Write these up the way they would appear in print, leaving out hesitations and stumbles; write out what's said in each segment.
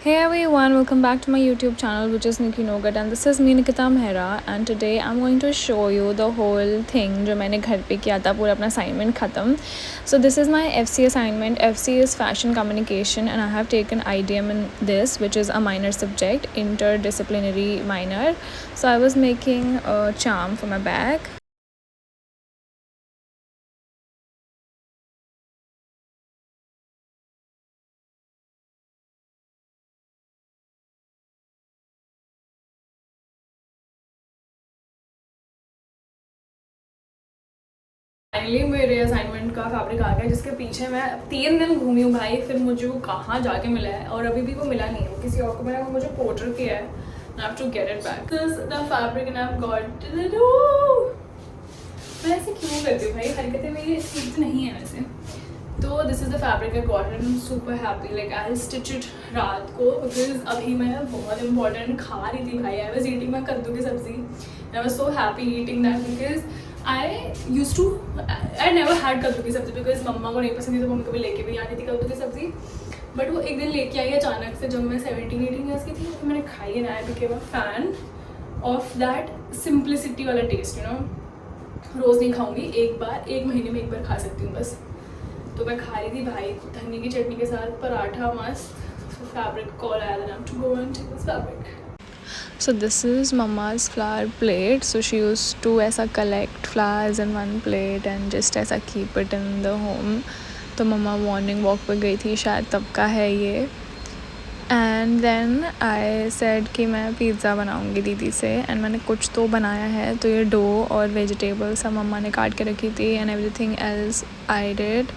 Hey everyone, welcome back to my YouTube channel, which is Nikki Nogat, and this is me Nikita Mehra. And today I'm going to show you the whole thing जो मैंने घर पे किया था, पूरा अपना assignment ख़त्म. So this is my FC assignment. FC is fashion communication, and I have taken IDM in this, which is a minor subject, interdisciplinary minor. So I was making a charm for my bag. Finally मेरे assignment का fabric आ गया, जिसके पीछे मैं 3 दिन घूमी हूँ भाई. फिर मुझे वो कहाँ जाके मिला है, और अभी भी वो मिला नहीं है. वो किसी और को मिला, वो मुझे पोर्टर किया है. I have to get it back. This the fabric and I have got. मैं ऐसे क्यों करती हूँ भाई, हरकतें मेरी ठीक तो नहीं है वैसे. तो this is the fabric I got and I am super happy. Like I stitch it रात को, बिकॉज अभी मैं बहुत इंपॉर्टेंट खा रही थी भाई. आई वॉज ईटिंग माई कद्दू की सब्जी. I was so happy eating that, because I never had कद्दू की सब्ज़ी, बिकॉज मम्मा को नहीं पसंद थी, तो मम्मी कभी लेके भी आती थी कद्दू की सब्ज़ी. बट वो एक दिन लेके आई अचानक से, जब मैं 17-18 ईयर्स की थी. तो मैंने खाई and I became a fan of that simplicity वाला टेस्ट. रोज़ नहीं खाऊंगी, एक महीने में एक बार खा सकती हूँ बस. तो मैं खा रही थी भाई धनिया की चटनी के साथ पराठा मस्त. फैब्रिक कॉल आया, then I have to go and take this fabric. So this is mama's flower plate. So she used to ऐसा collect flowers in one plate and just ऐसा keep it in the home. तो मम्मा morning walk पे गई थी शायद, तब का है ये. एंड देन आई सेड कि मैं पिज़्ज़ा बनाऊंगी दीदी से, एंड मैंने कुछ तो बनाया है. तो ये डो और वेजिटेबल्स सब मम्मा ने काट के रखी थी, and everything else I did.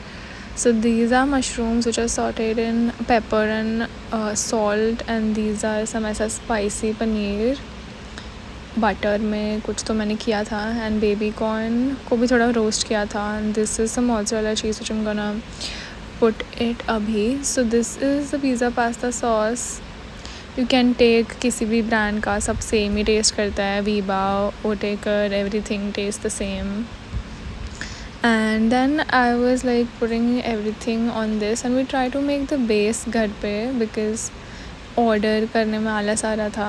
So these are mushrooms which are sauteed in pepper and salt, and these are some ऐसा spicy पनीर बटर में कुछ तो मैंने किया था. एंड बेबी कॉर्न को भी थोड़ा रोस्ट किया था. And this is some mozzarella cheese which I'm gonna put it अभी. So this is the pizza pasta sauce. You can take किसी भी ब्रांड का, सब सेम ही टेस्ट करता है. Veeba, Oetker, everything tastes the same. And then I was like putting everything on this, and we try to make the base घर पे, because order करने में आलस आ रहा था.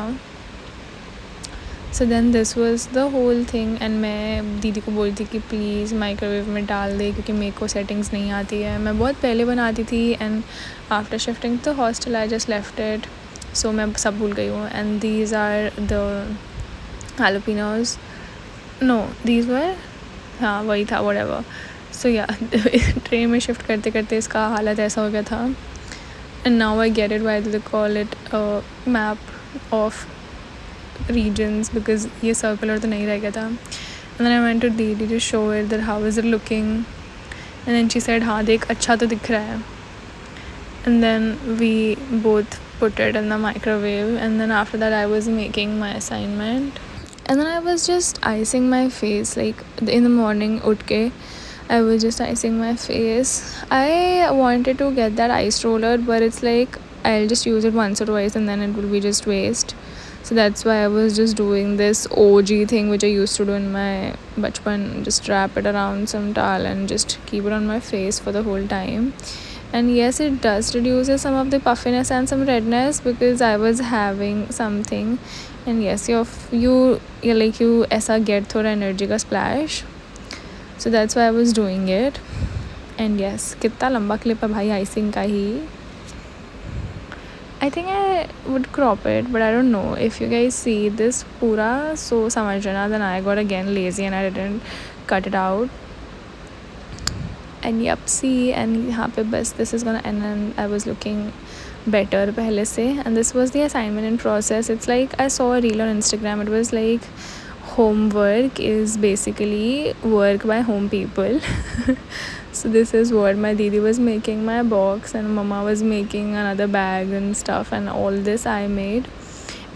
So then this was the whole thing, and मैं दीदी को बोली थी कि प्लीज़ माइक्रोवेव में डाल दे, क्योंकि मेरे को सेटिंग्स नहीं आती है. मैं बहुत पहले बनाती थी, and after shifting to hostel I just left it. So मैं सब भूल गई हूँ. And these are the jalapenos. No, these were, हाँ वही था, whatever. सो या ट्रेन में शिफ्ट करते करते इसका हालत ऐसा हो गया था. And now I get it, why they call it map of regions, because ये सर्कुलर तो नहीं रह गया था. And then I went to दीदी to show it that how is it looking, and then she said हाँ देख अच्छा तो दिख रहा है. And then we both put it in the microwave, and then after that I was making my assignment. And then I was just icing my face, like in the morning utke I was just icing my face. I wanted to get that ice roller, but it's like I'll just use it once or twice and then it will be just waste. So that's why I was just doing this OG thing which I used to do in my bachpan, just wrap it around some towel and just keep it on my face for the whole time. And yes, it does reduces some of the puffiness and some redness, because I was having something. And yes, you ऐसा get थोड़ा energy का splash. So that's why I was doing it. And yes, कितना लंबा clip है भाई icing का ही. I think I would crop it, but I don't know if you guys see this पूरा. So समझना. Then I got again lazy and I didn't cut it out. And yep, see, and यहाँ पे बस this is gonna end, and I was looking better पहले से. And this was the assignment in process. It's like I saw a reel on Instagram. It was like homework is basically work by home people. So this is what my didi was making my box, and mama was making another bag and stuff, and all this I made.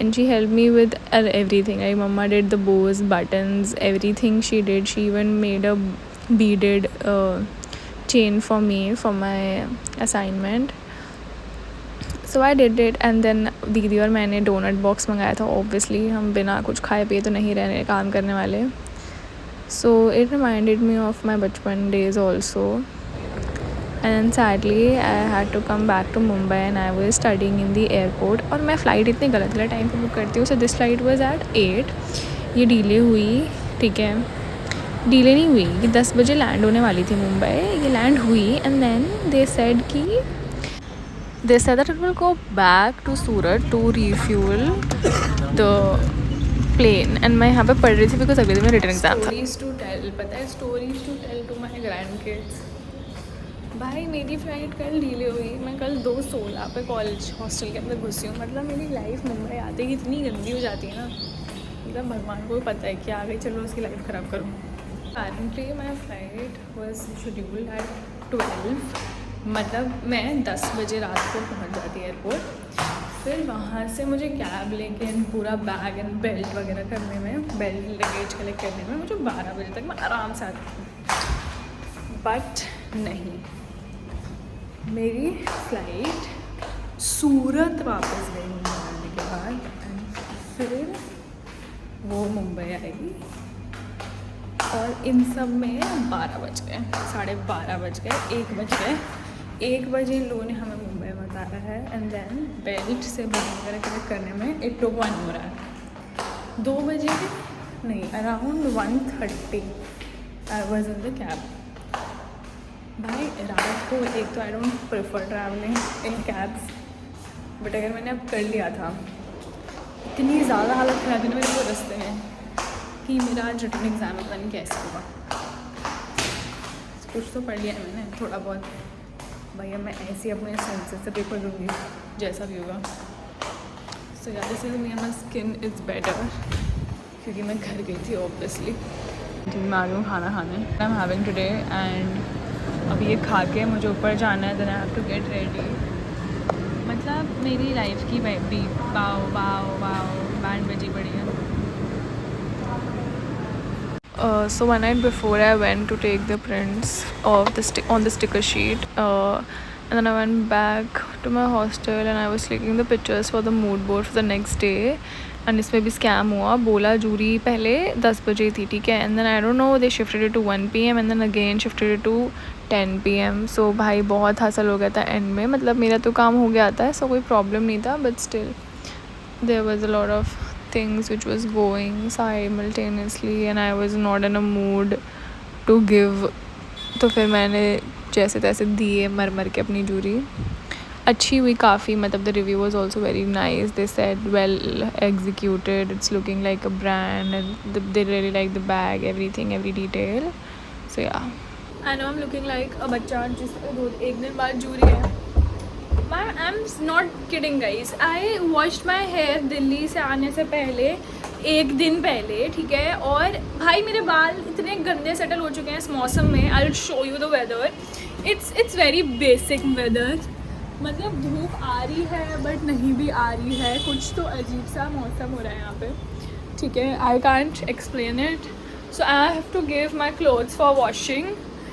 And she helped me with everything. Like mama did the bows, buttons, everything she did. She even made a beaded chain for me for my assignment. So I did it. And then दीदी और मैंने donut box मंगाया था. Obviously हम बिना कुछ खाए पिए तो नहीं रहने काम करने वाले. So it reminded me of my बचपन days also. And sadly I had to come back to Mumbai and I was studying in the airport. और मैं फ़्लाइट इतने गलत टाइम पे बुक करती हूँ. So this flight was at 8. ये delay हुई, ठीक है, डिले नहीं हुई, ये 10 बजे लैंड होने वाली थी मुंबई. ये लैंड हुई and then they said that it will go back to Surat to refuel the plane. and मैं यहाँ पे पढ़ रही थी बिकॉज अगले दिन मेरा रिटर्न एग्जाम था. स्टोरीज टू टेल, पता है, stories to tell to my grandkids. भाई मेरी फ्लाइट कल डिले हुई. मैं कल 2:16 पे कॉलेज हॉस्टल के अंदर घुसी हूँ. मतलब मेरी लाइफ मुंबई आते ही इतनी गंदी हो जाती है ना, मतलब भगवान को भी पता है कि आ गई, चलो उसकी लाइफ ख़राब करूँ. Apparently my flight was scheduled at 12. मतलब मैं 10 बजे रात को पहुंच जाती एयरपोर्ट. फिर वहाँ से मुझे कैब लेके पूरा बैग एंड बेल्ट वगैरह करने में, बेल्ट लगेज कलेक्ट करने में मुझे 12 बजे तक मैं आराम से आती हूँ. बट नहीं, मेरी फ़्लाइट सूरत वापस गई मुंबई आने के बाद. एंड फिर वो मुंबई आएगी और इन सब में 12 बज गए, 12:30 बज गए, 1 बज गए. 1 बजे इन लोगों ने हमें मुंबई में उतारा है. एंड देन बेल्ट से बैग वगैरह कलेक्ट करने में इट टुक 1 हो रहा है. 2 बजे नहीं, around 1:30 I was in the cab. भाई रात को एक तो I don't prefer travelling in cabs, but अगर मैंने अब कर लिया था, इतनी ज़्यादा हालत ख़राब थी ना मेरे को रास्ते में कि मेरा आज रिटर्न एग्ज़ाम पता नहीं कैसे होगा. कुछ तो पढ़ लिया है मैंने थोड़ा बहुत. भैया मैं ऐसे ही अपने सेंसेस से पेपर दूँगी जैसा भी होगा. सो या this is me, my skin is better क्योंकि मैं घर गई थी ऑब्वियसली. मैं आ गई हूँ खाना खाने. I am having today and अब ये खा के मुझे ऊपर जाना है. Then I have to get ready. मतलब मेरी लाइफ की भी वाओ वाओ वाओ बैंड बजी पड़ी है. So one night before I went to take the prints of on the sticker sheet, and then I went back to my hostel and I was clicking the pictures for the mood board for the next day. And इसमें भी scam हुआ. बोला jury पहले 10 बजे थी, ठीक है, and then I don't know they shifted it to 1 PM and then again shifted it to 10 PM. So भाई बहुत हासिल हो गया था एंड में. मतलब मेरा तो काम हो गया था, सो कोई प्रॉब्लम नहीं था, but still there was a lot of things which was going simultaneously and I was not in a mood to give. तो फिर मैंने जैसे तैसे दिए मर मर के अपनी जूरी. अच्छी हुई काफ़ी. मतलब the review was also very nice. They said well executed, it's looking like a brand and they really like the bag, everything, every detail. So yeah, I know I'm looking like a बच्चा जिसको एक दिन बाद jury है. I'm not kidding guys. I washed my hair Delhi से आने से पहले, एक दिन पहले, ठीक है, और भाई मेरे बाल इतने गंदे सेटल हो चुके हैं इस मौसम में. I will show you the weather. It's very basic weather. मतलब धूप आ रही है बट नहीं भी आ रही है. कुछ तो अजीब सा मौसम हो रहा है यहाँ पे, ठीक है. I can't explain it. So I have to give my clothes for washing.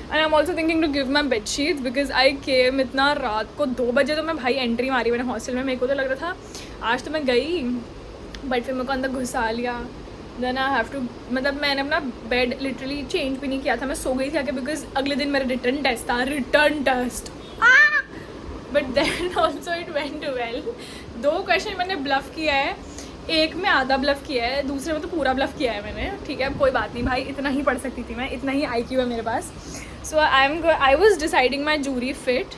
And I am also thinking to give my bed sheets because I came इतना रात को 2 बजे. तो मैं भाई एंट्री मारी मैंने हॉस्टल में. मेरे को तो लग रहा था आज तो मैं गई, बट फिर मेरे को अंदर घुसा लिया. देन आई हैव टू, मतलब मैंने अपना बेड लिटरली चेंज भी नहीं किया था. मैं सो गई थी आके बिकॉज अगले दिन मेरा रिटर्न टेस्ट था. But then also it went well. 2 question मैंने ब्लफ किया है, एक में आधा ब्लफ किया है, दूसरे में तो पूरा ब्लफ किया है मैंने, ठीक है. कोई बात नहीं भाई, इतना ही पढ़ सकती थी मैं, इतना ही IQ है मेरे पास. So I was deciding my jewelry fit.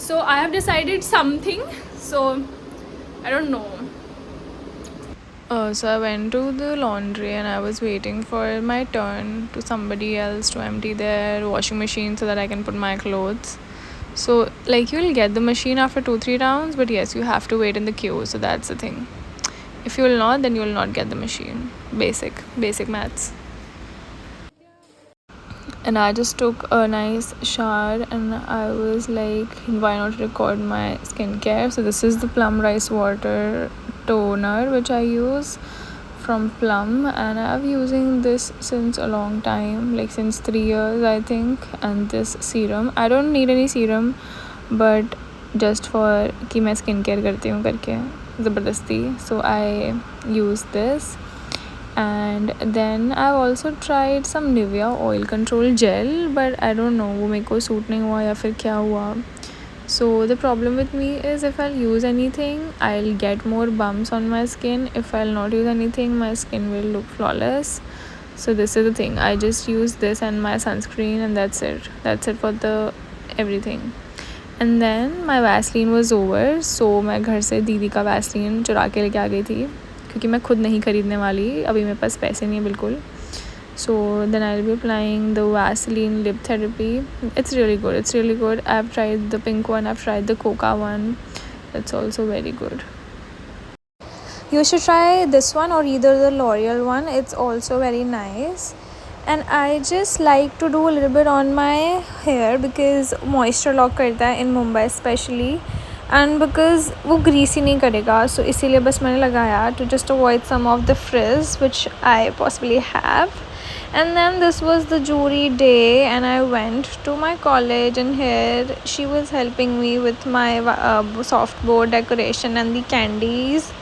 So I have decided something. So I don't know. So I went to the laundry and I was waiting for my turn to somebody else to empty their washing machine so that I can put my clothes. So like you'll get the machine after 2-3 rounds, but yes, you have to wait in the queue. So that's the thing. If you will not, then you will not get the machine. Basic maths. And I just took a nice shower and I was like, why not record my skincare. So this is the Plum Rice Water Toner which I use from Plum, and I've using this since a long time, like since 3 years I think. And this serum, I don't need any serum, but just for कि मैं skincare करती हूँ करके ज़बरदस्ती. So I use this And then I've also tried some Nivea oil control gel, but I don't know वो मेरे को suit नहीं हुआ या फिर क्या हुआ. So the problem with me is if I'll use anything, I'll get more bumps on my skin. If I'll not use anything, my skin will look flawless. So this is the thing. I just use this and my sunscreen, and that's it. That's it for the everything. And then my Vaseline was over, so मैं घर से दीदी का Vaseline चुरा के लेके आ गई थी, क्योंकि मैं खुद नहीं ख़रीदने वाली, अभी मेरे पास पैसे नहीं है बिल्कुल. So then I'll be applying the Vaseline lip therapy. It's really good. It's really good. I've tried the pink one. I've tried the coca one. It's also very good. You should try this one or either the L'Oreal one. It's also very nice. And I just like to do a little bit on my hair because moisture lock करता है in Mumbai especially. And because वो greasy नहीं करेगा, so इसीलिए बस मैंने लगाया to just avoid some of the frizz which I possibly have. And then this was the jury day, and I went to my college, and here she was helping me with my softboard decoration and the candies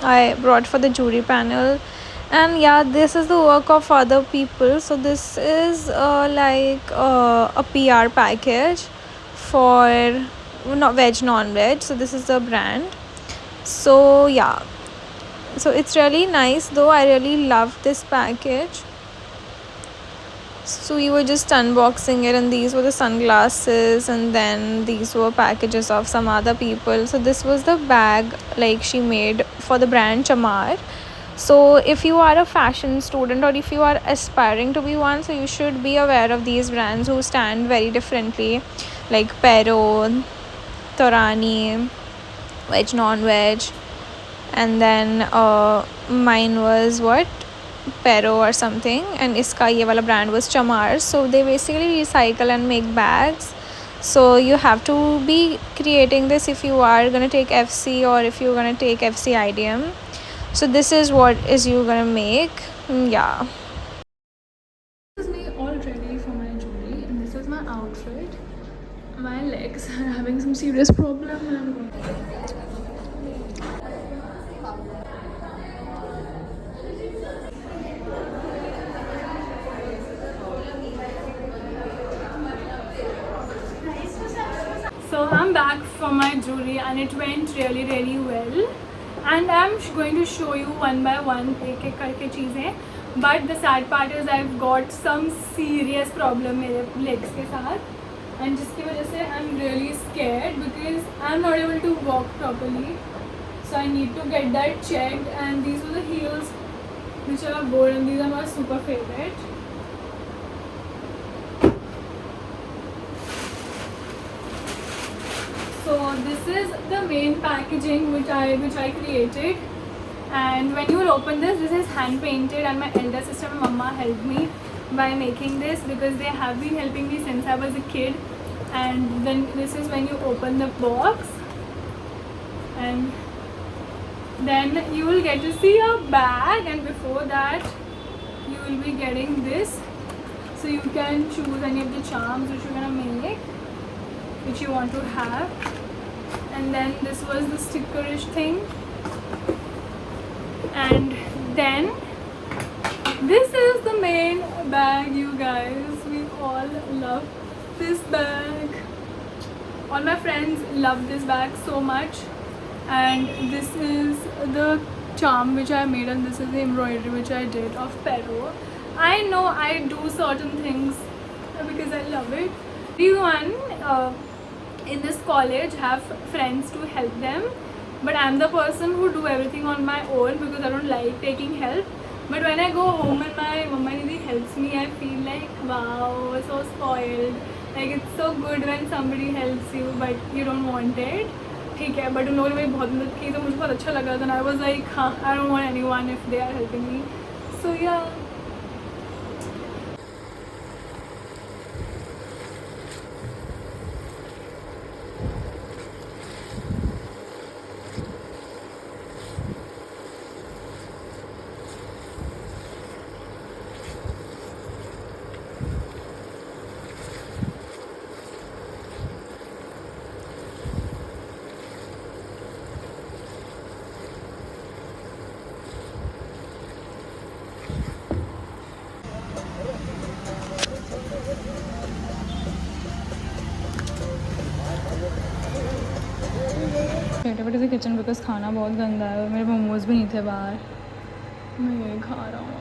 I brought for the jury panel. And yeah, this is the work of other people. So this is like a PR package for non-veg. So this is the brand. So yeah, so it's really nice though. I really love this package. So we were just unboxing it, and these were the sunglasses, and then these were packages of some other people. So this was the bag like she made for the brand Chamar. So if you are a fashion student or if you are aspiring to be one, so you should be aware of these brands who stand very differently, like Pero, Torani, veg non-veg. And then mine was what, Pero or something, and iska ye wala brand was Chamar. So they basically recycle and make bags. So you have to be creating this if you are going to take FC or if you're going to take FC IDM. So this is what is you going to make. Yeah, this is me all ready for my jewelry, and this is my outfit. My legs are having some serious problem. So I'm back from my jewelry, and it went really well. And I'm going to show you one by one एक एक करके चीज़ें. But the sad part is I've got some serious problem मेरे legs के साथ, and जिसकी वजह से I'm really scared because I'm not able to walk properly. So I need to get that checked. And these were the heels which I have worn, and these are my super favorite. So this is the main packaging which I created. And when you will open this is hand painted, and my elder sister, my mama, helped me by making this because they have been helping me since I was a kid. And then this is when you open the box, and then you will get to see a bag, and before that you will be getting this, so you can choose any of the charms which you're gonna make, which you want to have. And then this was the stickerish thing, and then this is the main bag, you guys. We all love this bag. All my friends love this bag so much. And this is the charm which I made, and this is the embroidery which I did of Pero. I know I do certain things because I love it. Everyone in this college have friends to help them, but I'm the person who do everything on my own because I don't like taking help. But when I go home and my mama Nidhi helps me, I feel like wow, so spoiled. Like it's so good when somebody helps you, but you don't want it. ठीक है, but उन्होंने मेरी बहुत मदद की, तो मुझे बहुत अच्छा लगा. देन आई वाज लाइक हाँ, I don't want anyone if they are helping me. So yeah, फटाफट से किचन बिकॉज खाना बहुत गंदा है और मेरे मोमोज़ भी नहीं थे बाहर, मैं यही खा रहा हूँ।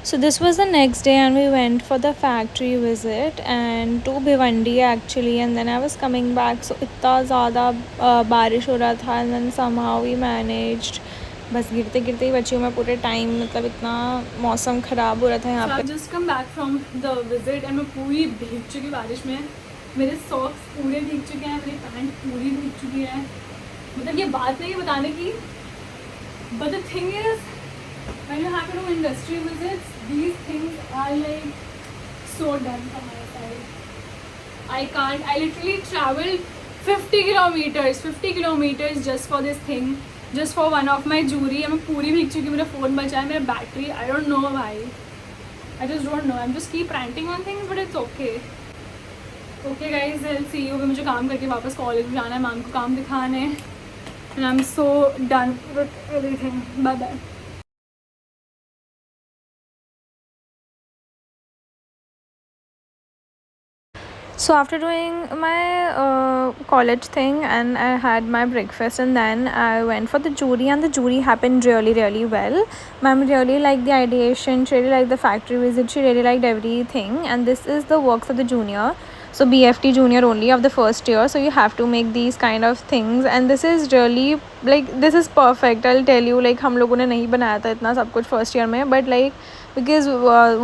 So this was the next day and we went for the factory visit and to Bhiwandi actually, and then I was coming back, so इतना ज़्यादा बारिश हो रहा था and then somehow we managed, बस गिरते गिरते ही बची हूँ मैं पूरे टाइम, मतलब इतना मौसम ख़राब हो रहा था यहाँ पे। Just come back from the visit and मैं पूरी भीग चुकी बारिश में, मेरे सॉक्स पूरे भीग चुके हैं, मेरी पैंट पूरी भीग चुकी है, मतलब ये बात नहीं बताने की, but the thing is when you have to do industry visits, these things are like so done from my side. I literally traveled 50 kilometers just for this thing, just for one of my jewelry. मैं पूरी भीग चुकी, मेरा phone बचा है, मेरा battery, I don't know why. I just don't know. I'm just keep ranting on things, but it's okay. Okay guys, I'll see you. मुझे काम करके वापस कॉलेज जाना है, मैम को काम दिखाने, and I'm so done with everything. Bye bye. So after doing my college thing and I had my breakfast and then I went for the jury, and the jury happened really well. Ma'am really liked the ideation, she really liked the factory visit, she really liked everything, and this is the works of the junior. So BFT junior only of the first year, so you have to make these kind of things and this is really like, this is perfect. I'll tell you, like हम लोगों ने नहीं बनाया था इतना सब कुछ first year में, but like because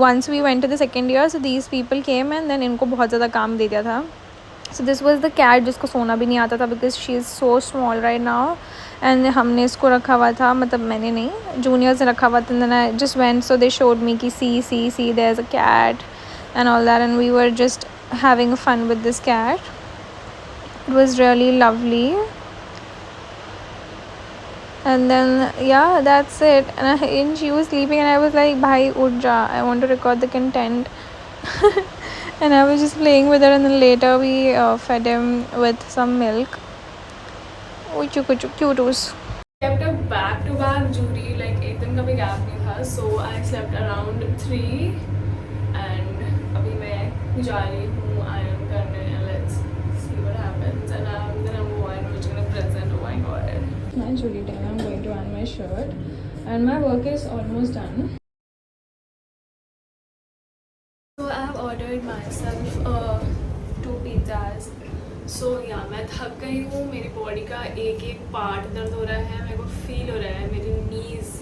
once we went to the second year, so these people came and then इनको बहुत ज़्यादा काम दे दिया था. So this was the cat जिसको सोना भी नहीं आता था because she is so small right now, and हमने इसको रखा हुआ था, मतलब मैंने नहीं, juniors ने रखा हुआ था, and then I just went, so they showed me कि see there's a cat and all that, and we were just having fun with this cat. It was really lovely. And then yeah, that's it, and she was sleeping and I was like, bhai ut ja, I want to record the content. And I was just playing with her, and then later we fed him with some milk. Uchu kuchu cutos. Kept a back to back jury, like एक दिन का भी gap नहीं था, so I slept around 3 and अभी मैं जा रही हूँ iron करने, and let's see what happens, and I'm gonna move on, which gonna present. Oh my god, my jury time. I'm going to iron my shirt and my work is almost done. So I have ordered myself 2 pizzas. So yeah, मैं थक गई हूँ, मेरी body का एक एक part दर्द हो रहा है, मेरे को फील हो रहा है, मेरी नीज़,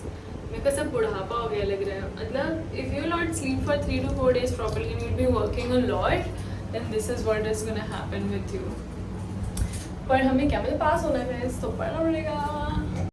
मेरे को सब बुढ़ापा हो गया लग रहा है, मतलब if you not sleep for 3 to 4 days properly and you'll be working a lot, then this is what is gonna happen with you. पर हमें क्या, मतलब पास होना है, तो पढ़ना पड़ेगा.